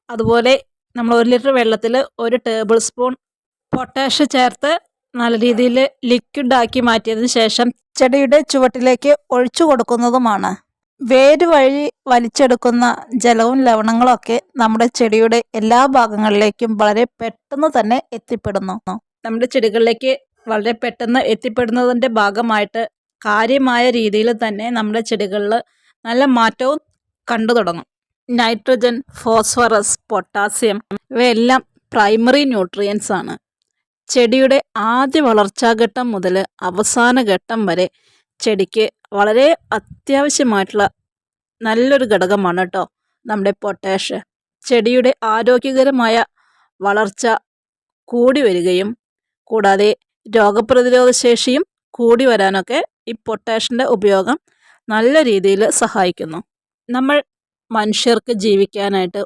അതുപോലെ നമ്മൾ 1 ലിറ്റർ വെള്ളത്തിൽ 1 ടേബിൾ സ്പൂൺ പൊട്ടാഷ് ചേർത്ത് നല്ല രീതിയിൽ ലിക്വിഡാക്കി മാറ്റിയതിന് ശേഷം ചെടിയുടെ ചുവട്ടിലേക്ക് ഒഴിച്ചു കൊടുക്കുന്നതുമാണ്. വേര് വഴി വലിച്ചെടുക്കുന്ന ജലവും ലവണങ്ങളൊക്കെ നമ്മുടെ ചെടിയുടെ എല്ലാ ഭാഗങ്ങളിലേക്കും വളരെ പെട്ടെന്ന് തന്നെ എത്തിപ്പെടുന്നു. നമ്മുടെ ചെടികളിലേക്ക് വളരെ പെട്ടെന്ന് എത്തിപ്പെടുന്നതിൻ്റെ ഭാഗമായിട്ട് കാര്യമായ രീതിയിൽ തന്നെ നമ്മുടെ ചെടികളിൽ നല്ല മാറ്റവും കണ്ടു തുടങ്ങും. നൈട്രജൻ, ഫോസ്ഫറസ്, പൊട്ടാസ്യം ഇവയെല്ലാം പ്രൈമറി ന്യൂട്രിയൻസ് ആണ്. ചെടിയുടെ ആദ്യ വളർച്ചാഘട്ടം മുതൽ അവസാന ഘട്ടം വരെ ചെടിക്ക് വളരെ അത്യാവശ്യമായിട്ടുള്ള നല്ലൊരു ഘടകമാണ് കേട്ടോ നമ്മുടെ പൊട്ടാഷ്. ചെടിയുടെ ആരോഗ്യകരമായ വളർച്ച കൂടി വരികയും കൂടാതെ രോഗപ്രതിരോധ ശേഷിയും കൂടി വരാനൊക്കെ ഈ പൊട്ടാഷിൻ്റെ ഉപയോഗം നല്ല രീതിയിൽ സഹായിക്കുന്നു. നമ്മൾ മനുഷ്യർക്ക് ജീവിക്കാനായിട്ട്